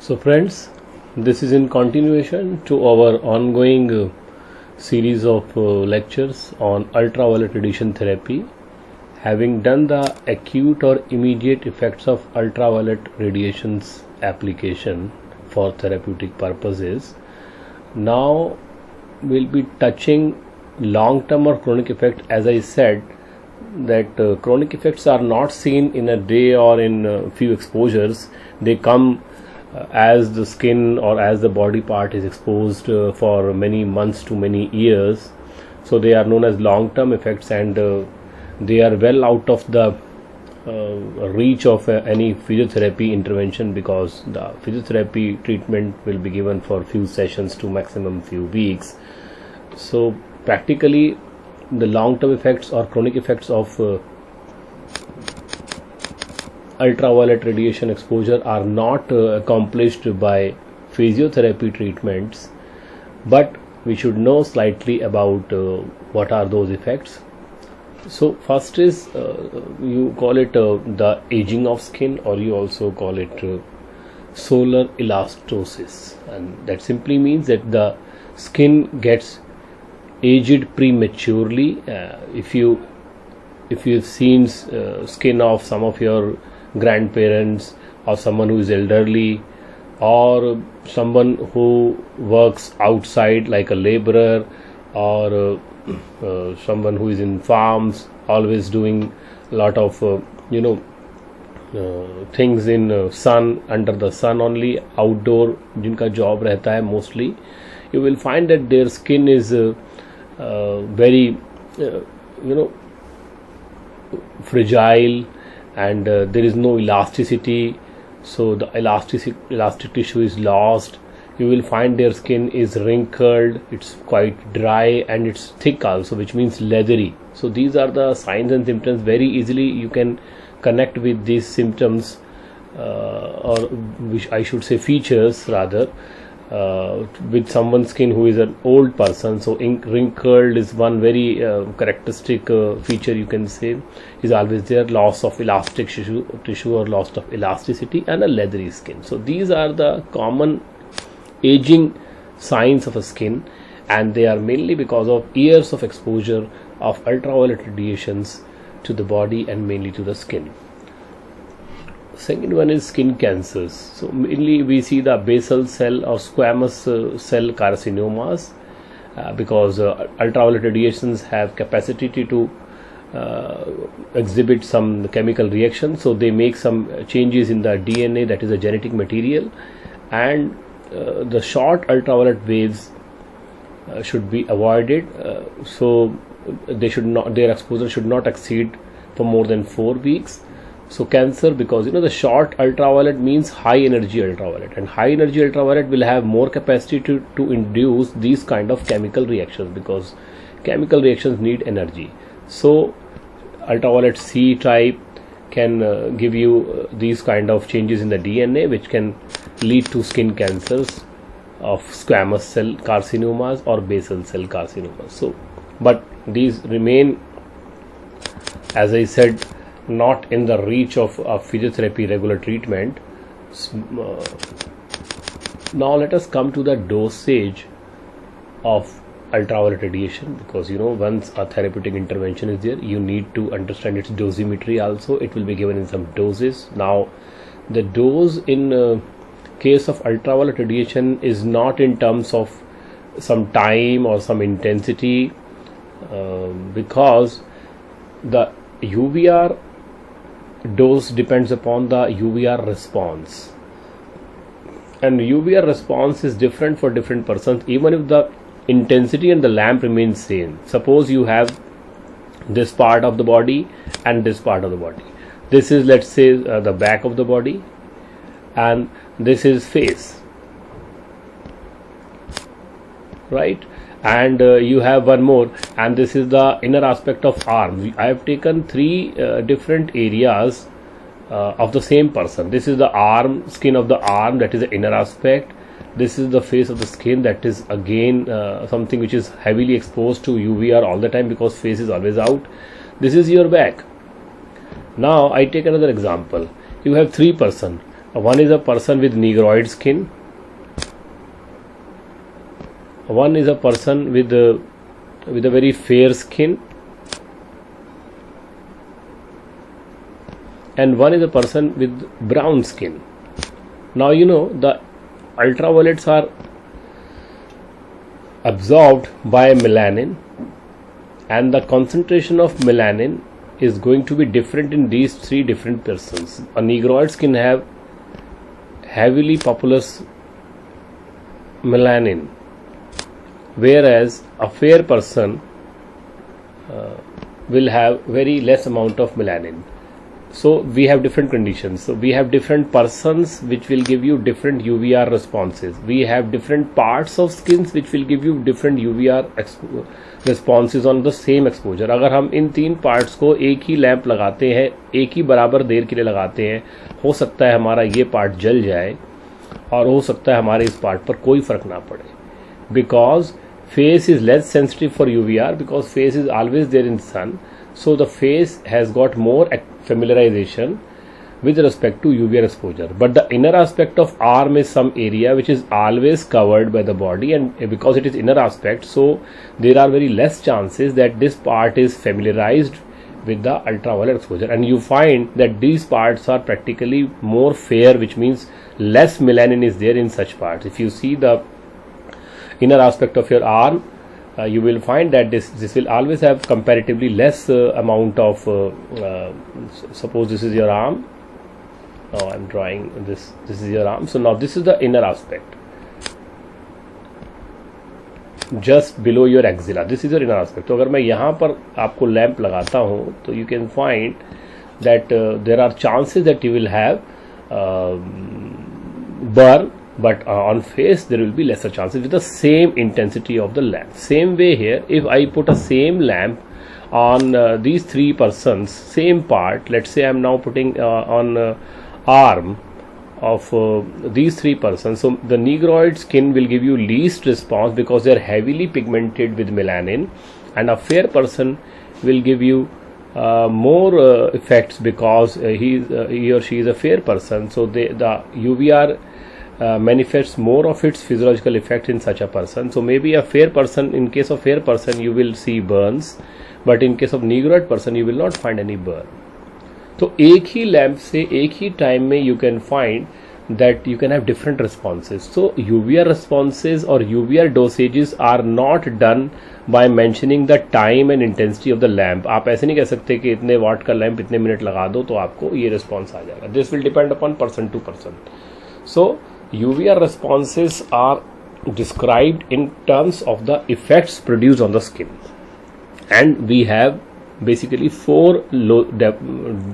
So friends, this is in continuation to our ongoing series of lectures on ultraviolet radiation therapy. Having done the acute or immediate effects of ultraviolet radiation's application for therapeutic purposes, now we'll be touching long-term or chronic effect. As I said, that chronic effects are not seen in a day or in a few exposures. They come as the skin or as the body part is exposed for many months to many years. So they are known as long-term effects, and they are well out of the reach of any physiotherapy intervention, because the physiotherapy treatment will be given for few sessions to maximum few weeks. So practically the long-term effects or chronic effects of ultraviolet radiation exposure are not accomplished by physiotherapy treatments, but we should know slightly about what are those effects. So first is you call it the aging of skin, or you also call it solar elastosis, and that simply means that the skin gets aged prematurely. If you've seen skin of some of your grandparents, or someone who is elderly, or someone who works outside like a laborer, or someone who is in farms, always doing a lot of things in sun, under the sun only, outdoor जिनका job रहता है mostly, you will find that their skin is very fragile, and there is no elasticity. So the elastic tissue is lost. You will find their skin is wrinkled, it's quite dry, and it's thick also, which means leathery. So these are the signs and symptoms. Very easily you can connect with these symptoms, or which I should say features rather, with someone's skin who is an old person. So wrinkled is one very characteristic feature, you can say, is always there. Loss of elastic tissue or loss of elasticity, and a leathery skin. So these are the common aging signs of a skin, and they are mainly because of years of exposure of ultraviolet radiations to the body and mainly to the skin. Second one is skin cancers. So mainly we see the basal cell or squamous cell carcinomas, because ultraviolet radiations have capacity to exhibit some chemical reaction. So they make some changes in the DNA, that is a genetic material, and the short ultraviolet waves should be avoided. So they should not, their exposure should not exceed for more than 4 weeks. So cancer, because the short ultraviolet means high energy ultraviolet, and high energy ultraviolet will have more capacity to induce these kind of chemical reactions, because chemical reactions need energy. So ultraviolet C type can give you these kind of changes in the DNA, which can lead to skin cancers of squamous cell carcinomas or basal cell carcinomas. So but these remain, as I said, not in the reach of physiotherapy regular treatment. Now let us come to the dosage of ultraviolet radiation, because once a therapeutic intervention is there, you need to understand its dosimetry also. It will be given in some doses. Now the dose in case of ultraviolet radiation is not in terms of some time or some intensity, because the UVR dose depends upon the UVR response, and UVR response is different for different persons, even if the intensity and the lamp remains same. Suppose you have this part of the body and this part of the body. This is, let's say, the back of the body, and this is face, right? And you have one more, and this is the inner aspect of arm. I have taken 3 different areas of the same person. This is the arm, skin of the arm, that is the inner aspect. This is the face of the skin, that is again something which is heavily exposed to UVR all the time, because face is always out. This is your back. Now I take another example. You have 3 persons. One is a person with negroid skin. One is a person with a very fair skin. And one is a person with brown skin. Now you know the ultraviolets are absorbed by melanin, and the concentration of melanin is going to be different in these three different persons. A negroid skin have heavily populous melanin, whereas a fair person will have very less amount of melanin. So we have different conditions. So we have different persons which will give you different UVR responses. We have different parts of skins which will give you different UVR responses on the same exposure. अगर हम इन तीन parts को एक ही lamp लगाते हैं, एक ही बराबर देर के लिए लगाते हैं, हो सकता है हमारा ये पार्ट जल जाए और हो सकता है हमारे इस पार्ट पर कोई फर्क ना पड़े. Because face is less sensitive for UVR, because face is always there in sun. So the face has got more familiarization with respect to UVR exposure. But the inner aspect of arm is some area which is always covered by the body, and because it is inner aspect, so there are very less chances that this part is familiarized with the ultraviolet exposure. And you find that these parts are practically more fair, which means less melanin is there in such parts. If you see the inner aspect of your arm, you will find that this will always have comparatively less amount of suppose this is your arm. Now I'm drawing this is your arm. So now this is the inner aspect, just below your axilla. This is your inner aspect. तो अगर मैं यहाँ पर आपको lamp लगाता हूँ तो you can find that there are chances that you will have burn, but on face there will be lesser chances with the same intensity of the lamp. Same way here, if I put a same lamp on these three persons, same part, let's say I am now putting on arm of these three persons, so the negroid skin will give you least response because they are heavily pigmented with melanin, and a fair person will give you more effects because he or she is a fair person. So the UVR manifests more of its physiological effect in such a person. So maybe a fair person, in case of fair person you will see burns, but in case of negroid person you will not find any burn. तो एक ही lamp से एक ही time में you can find that you can have different responses. So UVR responses or UVR dosages are not done by mentioning the time and intensity of the lamp. आप ऐसे नहीं कह सकते कि इतने वाट का लैंप इतने मिनट लगा दो तो आपको ये रिस्पॉन्स आ जाएगा. This will depend upon person to person. So UVR responses are described in terms of the effects produced on the skin, and we have basically four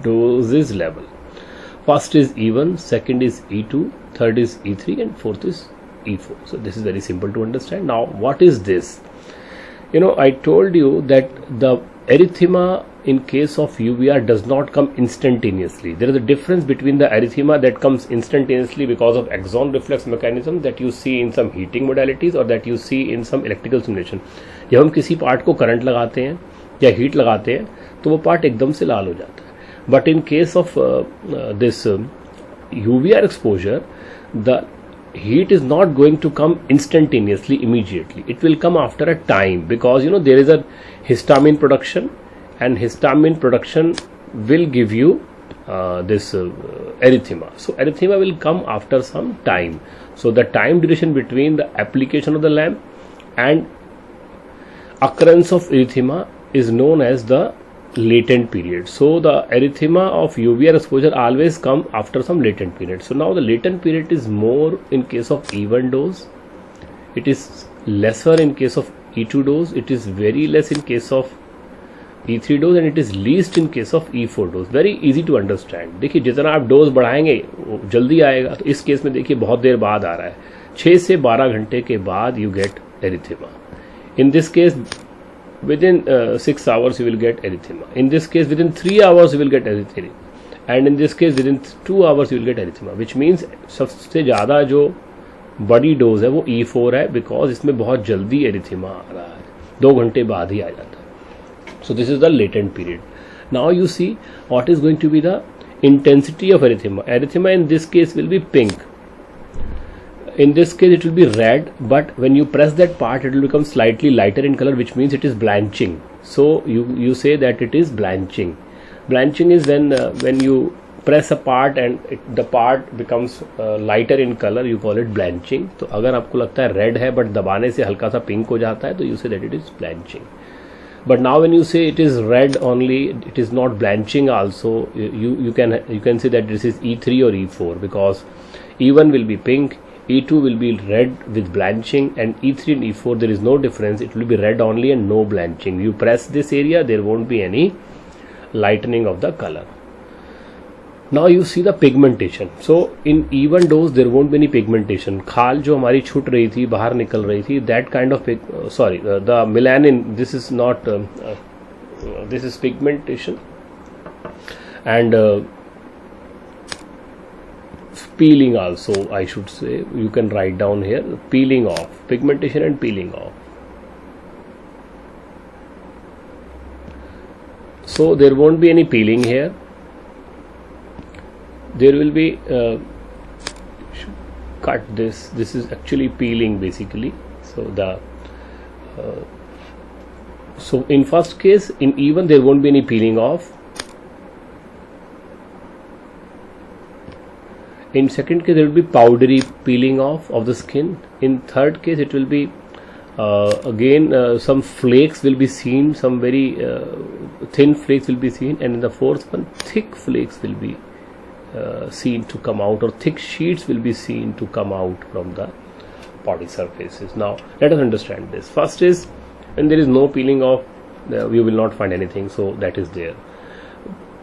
doses level. First is E1, second is E2, third is E3, and fourth is E4. So this is very simple to understand. Now what is this? You know, I told you that the erythema in case of UVR does not come instantaneously. There is a difference between the erythema that comes instantaneously because of axon reflex mechanism that you see in some heating modalities or that you see in some electrical stimulation. जब हम किसी part को current लगाते हैं या heat लगाते हैं तो वो पार्ट एकदम से लाल हो जाता है. But in case of this UVR exposure, the heat is not going to come instantaneously, immediately. It will come after a time because you know there is a histamine production, and histamine production will give you this erythema. So erythema will come after some time. So the time duration between the application of the lamp and occurrence of erythema is known as the latent period. So the erythema of UVR exposure always come after some latent period. So now the latent period is more in case of E1 dose, it is lesser in case of E2 dose, it is very less in case of E3 dose, and it is least in case of E4 dose. Very easy to understand. देखिए जितना आप dose बढ़ाएंगे जल्दी आएगा. तो इस case में देखिए बहुत देर बाद आ रहा है, 6 से 12 घंटे के बाद you get erythema. In this case within 6 hours you will get erythema. In this case within 3 hours you will get erythema, and in this case within 2 hours you will get erythema, which means सबसे ज़्यादा जो बड़ी dose है वो E4 है because इसमें बहुत जल्दी erythema आ रहा है, 2 घंटे बाद ही आ जाता है. So this is the latent period. Now you see what is going to be the intensity of erythema. Erythema in this case will be pink. In this case it will be red, but when you press that part it will become slightly lighter in color, which means it is blanching. So you say that it is blanching. Blanching is when you press a part and the part becomes lighter in color, you call it blanching. तो अगर आपको लगता है red है but दबाने से हल्का सा pink हो जाता है तो you say that it is blanching. But now when you say it is red only, it is not blanching also. You can say that this is E3 or E4, because E1 will be pink, E2 will be red with blanching, and E3 and E4 there is no difference. It will be red only and no blanching. You press this area, there won't be any lightening of the color. Now you see the pigmentation. So in E1 dose there won't be any pigmentation. खाल जो हमारी छूट रही थी, बाहर निकल रही थी, that kind of the melanin, this is not this is pigmentation. And peeling also, I should say, you can write down here, peeling off, pigmentation and peeling off. So there won't be any peeling here. There will be cut this is actually peeling basically. So so in first case, in E1 there won't be any peeling off. In second case there will be powdery peeling off of the skin. In third case it will be again some flakes will be seen, some very thin flakes will be seen, and in the fourth one thick flakes will be seen to come out, or thick sheets will be seen to come out from the body surfaces. Now let us understand this. First is when there is no peeling off, we will not find anything, so that is there.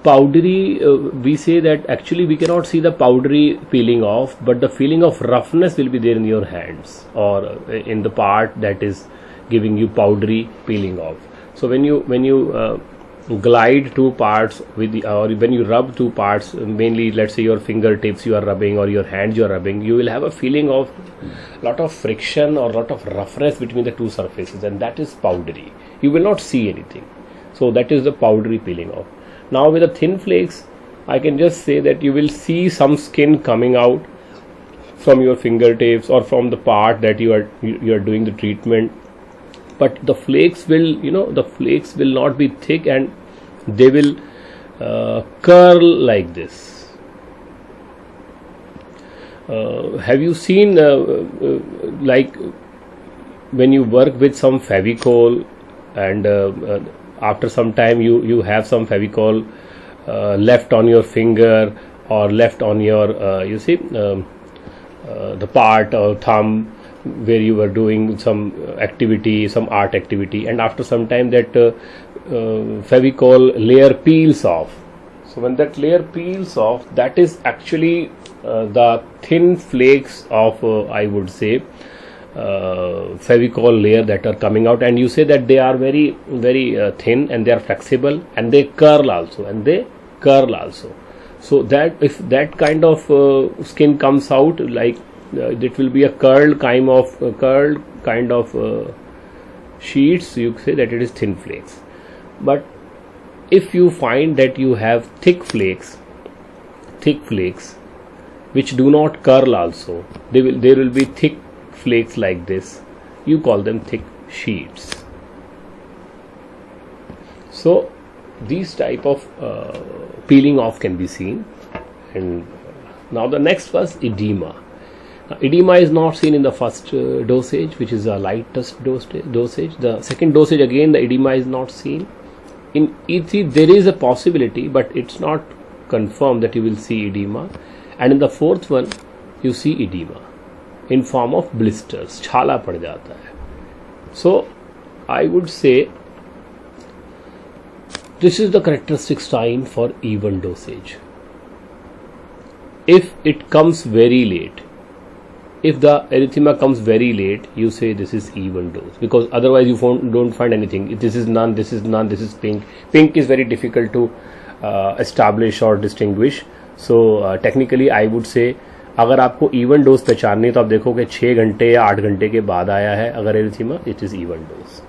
Powdery, we say that actually we cannot see the powdery peeling off, but the feeling of roughness will be there in your hands or in the part that is giving you powdery peeling off. So when you glide two parts with the, or when you rub two parts, mainly let's say your fingertips you are rubbing or your hands you are rubbing, you will have a feeling of lot of friction or lot of roughness between the two surfaces, and that is powdery. You will not see anything. So that is the powdery peeling off. Now with the thin flakes, I can just say that you will see some skin coming out from your fingertips or from the part that you are doing the treatment, but the flakes will, the flakes will not be thick and they will curl like this. Have you seen like when you work with some Fevicol and after some time you have some Fevicol left on your finger or left on your the part or thumb where you were doing some activity, some art activity, and after some time that Fevicol layer peels off. So when that layer peels off, that is actually the thin flakes of I would say Fevicol layer that are coming out, and you say that they are very thin and they are flexible and they curl also, so that if that kind of skin comes out, like it will be a curled kind of sheets, you say that it is thin flakes. But if you find that you have thick flakes which do not curl also, there will be thick flakes like this, you call them thick sheets. So these type of peeling off can be seen. And now the next was edema. Now, edema is not seen in the first dosage, which is the lightest dosage. The second dosage again the edema is not seen. In E3 there is a possibility, but it's not confirmed that you will see edema. And in the fourth one you see edema in form of blisters, छाला पड़ जाता है. So I would say this is the characteristic sign for E1 dosage. If it comes very late, if the erythema comes very late, you say this is E1 dose, because otherwise you don't find anything. This is none, this is none, this is pink. Pink is very difficult to establish or distinguish. So technically I would say अगर आपको E1 dose पहचाननी है तो आप देखोगे 6 घंटे या 8 घंटे के बाद आया है अगर erythema, it is E1 dose.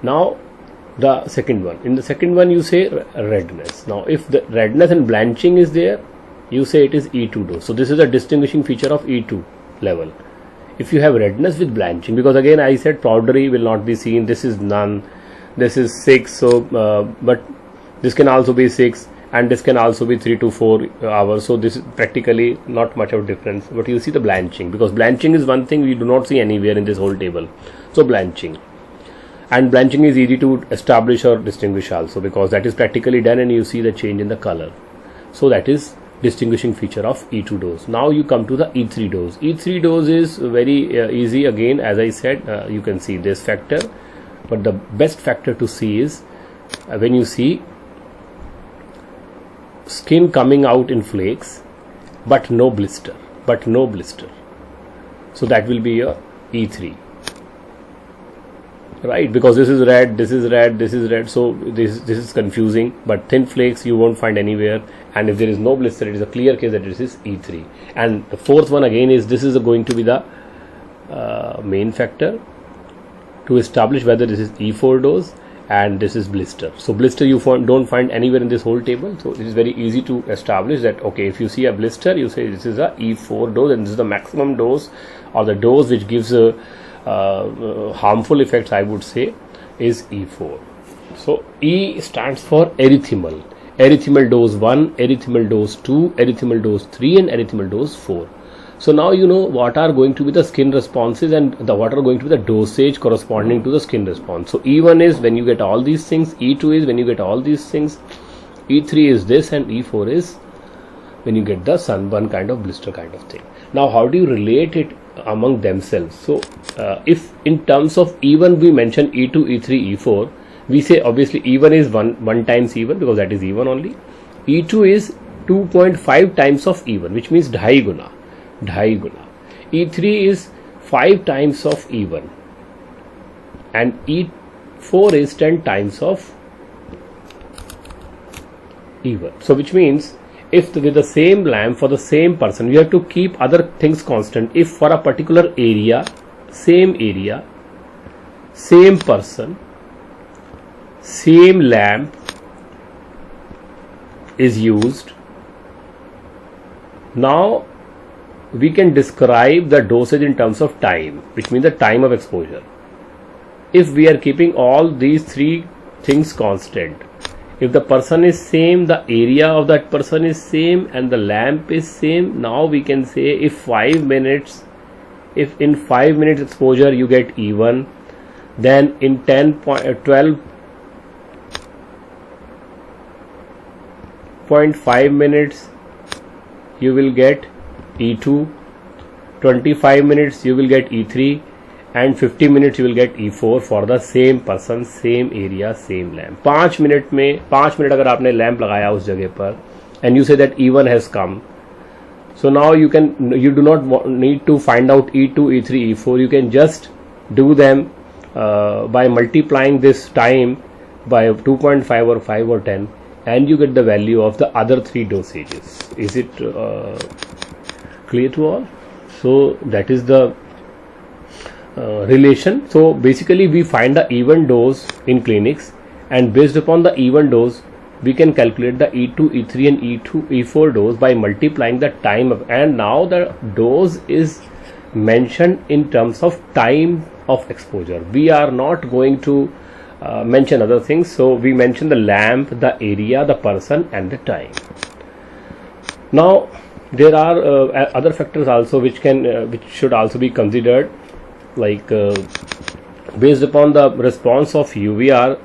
Now the second one. In the second one you say redness. Now if the redness and blanching is there, you say it is E2 dose. So this is a distinguishing feature of E2 level. If you have redness with blanching, because again I said powdery will not be seen, this is none, this is 6, so but this can also be 6 and this can also be 3 to 4 hours, so this is practically not much of difference. But you see the blanching, because blanching is one thing we do not see anywhere in this whole table. So blanching, and blanching is easy to establish or distinguish also, because that is practically done and you see the change in the color. So that is distinguishing feature of E2 dose. Now you come to the E3 dose. E3 dose is very easy. Again, as I said, you can see this factor, but the best factor to see is when you see skin coming out in flakes but no blister, so that will be your E3, right? Because this is red, this is red, this is red, so this is confusing. But thin flakes you won't find anywhere, and if there is no blister, it is a clear case that this is E3. And the fourth one again is, this is going to be the main factor to establish whether this is E4 dose and this is blister. So blister you don't find anywhere in this whole table, so it is very easy to establish that, okay, if you see a blister, you say this is a E4 dose, and this is the maximum dose, or the dose which gives harmful effects, I would say, is E4. So E stands for erythemal. Erythemal dose 1, erythemal dose 2, erythemal dose 3 and erythemal dose 4. So now you know what are going to be the skin responses and what are going to be the dosage corresponding to the skin response. So E1 is when you get all these things, E2 is when you get all these things, E3 is this, and E4 is when you get the sunburn kind of blister kind of thing. Now how do you relate it among themselves? So if in terms of E1 we mention E2, E3, E4, we say obviously E1 is 1 times E1, because that is E1 only. E2 is 2.5 times of E1, which means ढाई गुना. E3 is 5 times of E1, and E4 is 10 times of E1. So which means if with the same lamp for the same person, you have to keep other things constant. If for a particular area, same person, same lamp is used, now we can describe the dosage in terms of time, which means the time of exposure. If we are keeping all these three things constant, if the person is same, the area of that person is same, and the lamp is same, now we can say if in 5 minutes exposure you get E1, then in 12.5 minutes you will get E2, 25 minutes you will get E3, and 50 minutes you will get E4 for the same person, same area, same lamp. 5 minute अगर आपने lamp लगाया उस जगह पर, and you say that E1 has come, so now you do not need to find out E2, E3, E4. You can just do them by multiplying this time by 2.5 or 5 or 10, and you get the value of the other three dosages. Is it clear to all? So that is the relation. So basically we find the E1 dose in clinics, and based upon the E1 dose we can calculate the E2, E3 and E4 dose by multiplying the time of, and now the dose is mentioned in terms of time of exposure. We are not going to mention other things, so we mention the lamp, the area, the person and the time. Now there are other factors also which should also be considered, like based upon the response of UVR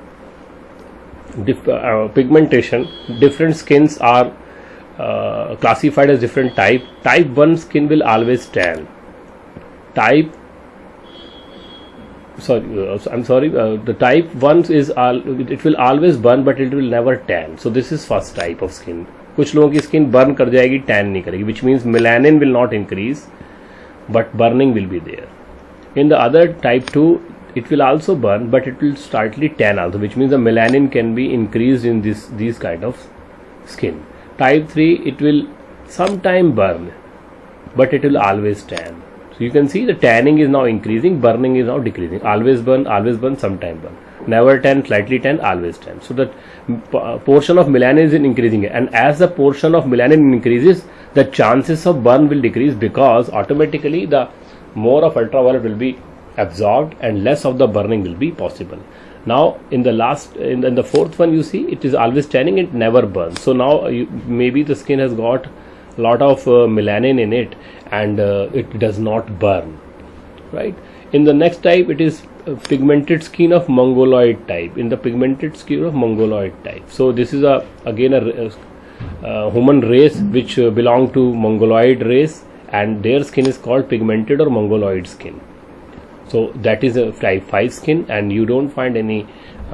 pigmentation, different skins are classified as different type. Type 1 skin will always tan. The type 1 is it will always burn but it will never tan. So this is first type of skin. कुछ लोगों की skin burn कर जाएगी, tan नहीं करेगी, which means melanin will not increase but burning will be there. In the other type 2, it will also burn but it will slightly tan also, which means the melanin can be increased in these kind of skin. Type 3, it will sometime burn but it will always tan. So you can see the tanning is now increasing, burning is now decreasing. Always burn, sometime burn. Never tan, slightly tan, always tan. So the portion of melanin is increasing, and as the portion of melanin increases, the chances of burn will decrease, because automatically the more of ultraviolet will be absorbed and less of the burning will be possible. Now in the fourth one, you see it is always tanning, it never burns. So now maybe the skin has got a lot of melanin in it, and it does not burn, right? In the next type, it is pigmented skin of mongoloid type. In the pigmented skin of mongoloid type, so this is again a human race which belong to mongoloid race, and their skin is called pigmented or mongoloid skin. So that is a type 5 skin, and you don't find any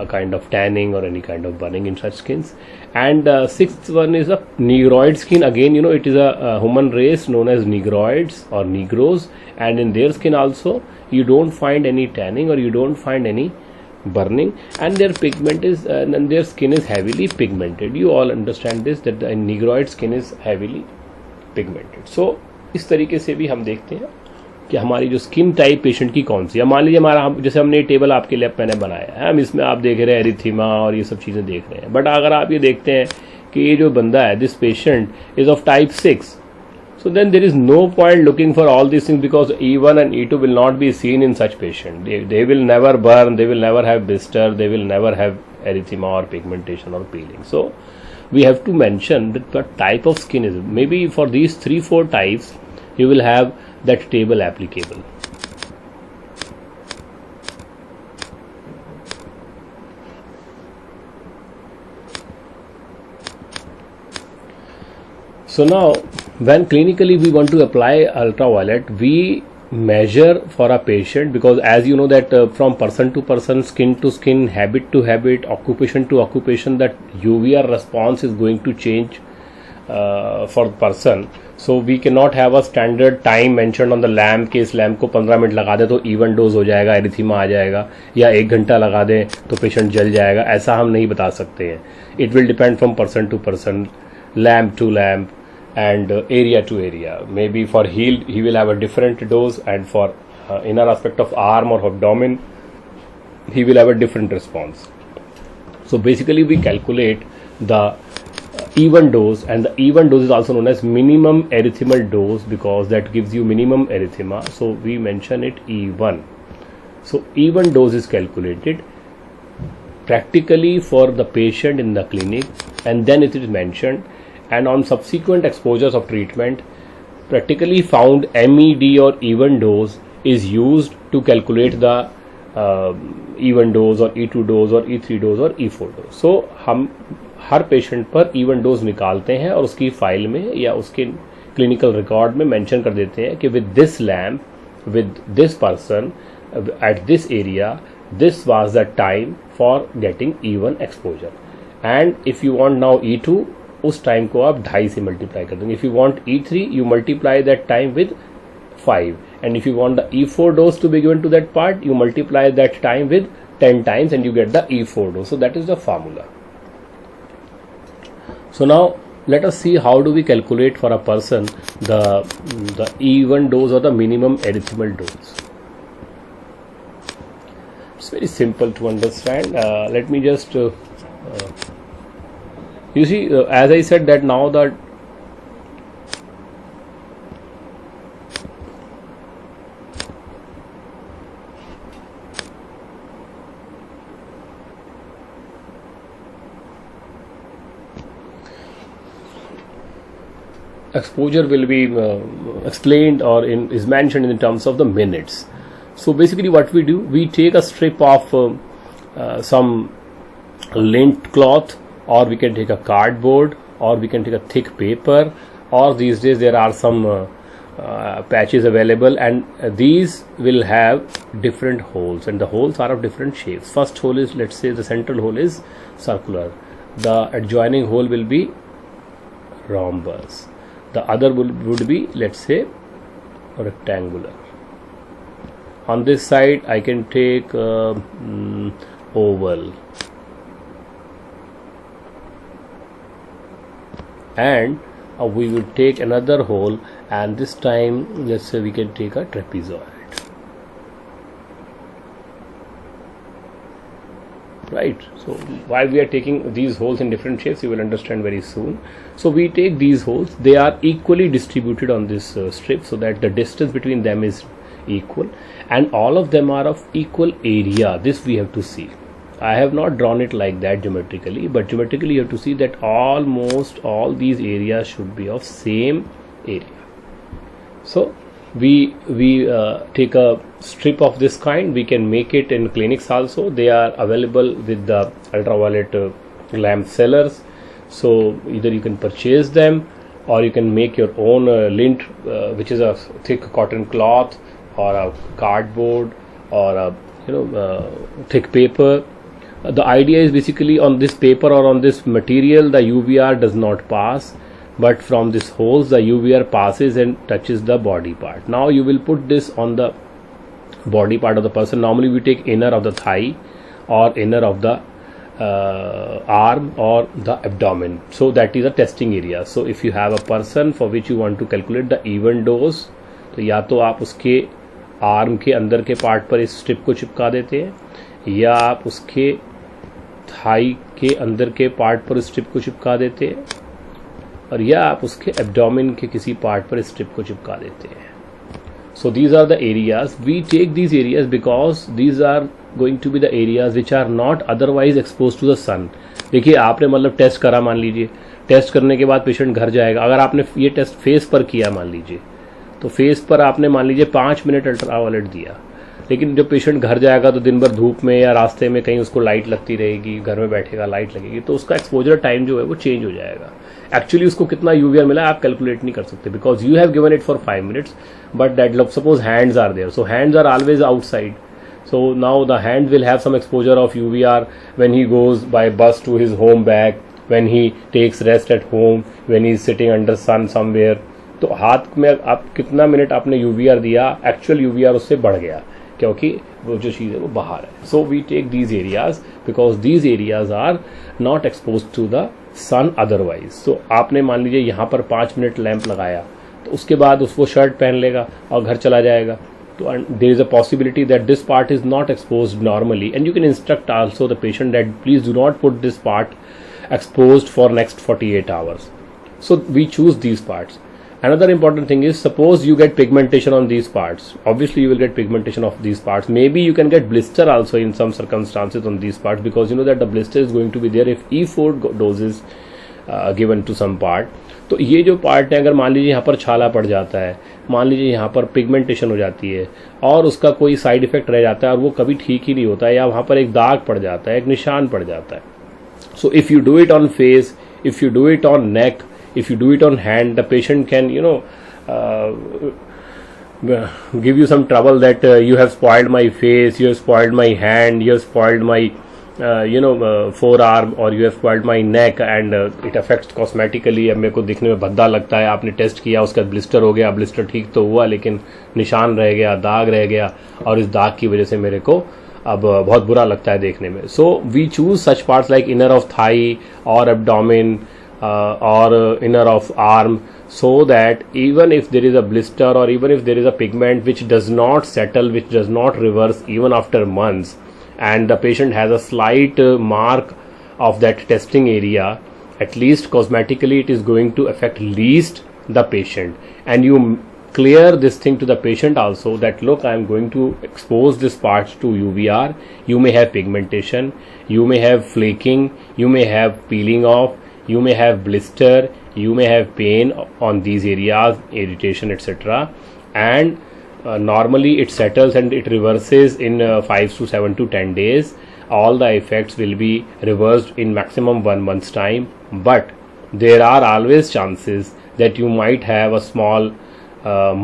kind of tanning or any kind of burning in such skins. And sixth one is a negroid skin. Again, it is a human race known as negroids or Negroes, and in their skin also you don't find any tanning or you don't find any burning, and their pigment is and their skin is heavily pigmented. You all understand this, that the negroid skin is heavily pigmented. So इस तरीके से भी हम देखते हैं कि हमारी जो स्किन टाइप पेशेंट की कौन सी है. मान लीजिए हमारा, जैसे हमने टेबल आपके लिए मैंने बनाया है, हम इसमें आप देख रहे हैं एरिथीमा और ये सब चीज़ें देख रहे हैं. बट अगर आप ये देखते हैं कि ये जो बंदा है, this patient is of type 6, so then there is no point looking for all these things, because E1 and E2 will not be seen in such patient. They will never burn, they will never have blister, they will never have erythema or pigmentation or peeling. So we have to mention that what type of skin is it. Maybe for these 3-4 types you will have that table applicable. So now when clinically we want to apply ultraviolet, we measure for a patient, because as you know that from person to person, skin to skin, habit to habit, occupation to occupation, that UVR response is going to change for the person. So we cannot have a standard time mentioned on the lamp कि इस lamp को 15 minute लगा दे तो even dose हो जाएगा, erythema आ जाएगा, या 1 घंटा लगा दे तो पेशेंट जल जाएगा. ऐसा हम नहीं बता सकते हैं. It will depend from person to person, lamp to lamp, and area to area. Maybe for heel he will have a different dose, and for inner aspect of arm or abdomen he will have a different response. So basically we calculate the even dose, and the even dose is also known as minimum erythemal dose, because that gives you minimum erythema. So we mention it E1. So even dose is calculated practically for the patient in the clinic, and then it is mentioned, and on subsequent exposures of treatment, practically found MED or even dose is used to calculate the even dose or E2 dose or E3 dose or E4 dose. So हम हर patient पर even dose निकालते हैं और उसकी file में या उसके clinical record में मेंशन कर देते हैं कि with this lamp, with this person, at this area, this was the time for getting even exposure. And if you want now E2, उस टाइम को आप 2.5 से मल्टीप्लाई कर देंगे. If you want E3, you multiply that time with 5, and if you want the E4 dose to be given to that part, you multiply that time with 10 times and you get the E4 dose. So that is the formula. So now let us see how do we calculate for a person the even dose or the minimum erythemal dose. It's very simple to understand. Let me just you see, as I said that now that exposure will be explained or is mentioned in terms of the minutes. So basically what we do, we take a strip of some lint cloth, or we can take a cardboard, or we can take a thick paper, or these days there are some patches available, and these will have different holes, and the holes are of different shapes. First hole is, let's say the central hole is circular, the adjoining hole will be rhombus, the other would be, let's say, rectangular. On this side I can take oval, and we will take another hole, and this time let's say we can take a trapezoid. Right, so why we are taking these holes in different shapes, you will understand very soon. So we take these holes, they are equally distributed on this strip, so that the distance between them is equal, and all of them are of equal area. This we have to see. I have not drawn it like that geometrically, but geometrically you have to see that almost all these areas should be of same area. So we take a strip of this kind. We can make it in clinics also. They are available with the ultraviolet lamp sellers, so either you can purchase them or you can make your own lint, which is a thick cotton cloth or a cardboard or a thick paper. The idea is basically on this paper or on this material the UVR does not pass, but from this holes the UVR passes and touches the body part. Now you will put this on the body part of the person. Normally we take inner of the thigh or inner of the arm or the abdomen. So that is a testing area. So if you have a person for which you want to calculate the even dose, तो या तो आप उसके arm के अंदर के part पर इस स्ट्रिप को चिपका देते हैं, या आप उसके थाई के अंदर के पार्ट पर स्ट्रिप को चिपका देते हैं, और या आप उसके एब्डोमेन के किसी पार्ट पर स्ट्रिप को चिपका देते हैं. So these are the areas. We take these areas because these are going to be the areas which are not otherwise exposed to the sun. देखिए आपने मतलब टेस्ट करा, मान लीजिए टेस्ट करने के बाद पेशेंट घर जाएगा. अगर आपने ये टेस्ट फेस पर किया मान लीजिए, तो फेस पर आपने मान लीजिए 5 मिनट अल्ट्रावायलेट दिया, लेकिन जब पेशेंट घर जाएगा तो दिन भर धूप में या रास्ते में कहीं उसको लाइट लगती रहेगी, घर में बैठेगा लाइट लगेगी, तो उसका एक्सपोजर टाइम जो है वो चेंज हो जाएगा. एक्चुअली उसको कितना यूवीआर मिला आप कैलकुलेट नहीं कर सकते, because you have given it for 5 minutes, but that suppose hands are there, so hands are always outside. So now the hand will have some exposure of UVR when he goes by bus to his home back, when he takes rest at home, when he is sitting under sun somewhere. तो हाथ में आप कितना minute आपने UVR दिया, actual UVR उससे बढ़ गया क्योंकि वो जो चीज़ है वो बाहर है. So we take these areas because these areas are not expose to the sun otherwise. So आपने मान लीजिए यहाँ पर 5 मिनट लैंप लगाया, तो उसके बाद उसको शर्ट पहन लेगा और घर चला जाएगा. So, there is a possibility that this part is not exposed normally, and you can instruct also the patient that please do not put this part exposed for next 48 hours. So we choose these parts. Another important thing is, suppose you get pigmentation on these parts. Obviously you will get pigmentation of these parts. Maybe you can get blister also in some circumstances on these parts, because you know that the blister is going to be there if E4 doses given to some part. तो ये जो part है, अगर मान लीजिए यहाँ पर छाला पड़ जाता है, मान लीजिए यहाँ पर पिगमेंटेशन हो जाती है और उसका कोई साइड इफेक्ट रह जाता है और वो कभी ठीक ही नहीं होता है, या वहाँ पर एक दाग पड़ जाता है, एक निशान पड़ जाता है. So if you do it on face, if you do it on neck, if you do it on hand, the patient can give you some trouble that you have spoiled my face, you have spoiled my hand, you have spoiled my forearm, or you have spoiled my neck, and it affects cosmetically. अब मेरे को दिखने में भद्दा लगता है, आपने test किया उसका ब्लिस्टर हो गया, ब्लिस्टर ठीक तो हुआ लेकिन निशान रह गया, दाग रह गया, और इस दाग की वजह से मेरे को अब बहुत बुरा लगता है देखने में. So we choose such parts like inner of thigh और abdomen or inner of arm, so that even if there is a blister or even if there is a pigment which does not settle, which does not reverse even after months, and the patient has a slight mark of that testing area, at least cosmetically it is going to affect least the patient. And you clear this thing to the patient also that look, I am going to expose this part to UVR, you may have pigmentation, you may have flaking, you may have peeling off, you may have blister, you may have pain on these areas, irritation, etc. And normally it settles and it reverses in 5 to 7 to 10 days. All the effects will be reversed in maximum 1 month's time. But there are always chances that you might have a small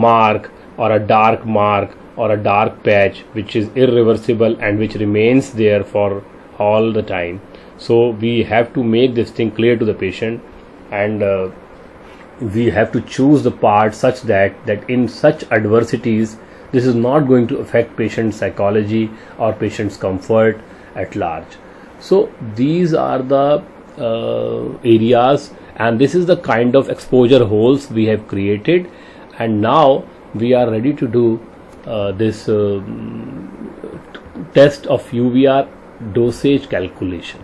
mark or a dark mark or a dark patch which is irreversible and which remains there for all the time. So we have to make this thing clear to the patient, and we have to choose the part such that in such adversities this is not going to affect patient's psychology or patient's comfort at large. So these are the areas, And this is the kind of exposure holes we have created, and now we are ready to do this test of UVR dosage calculation.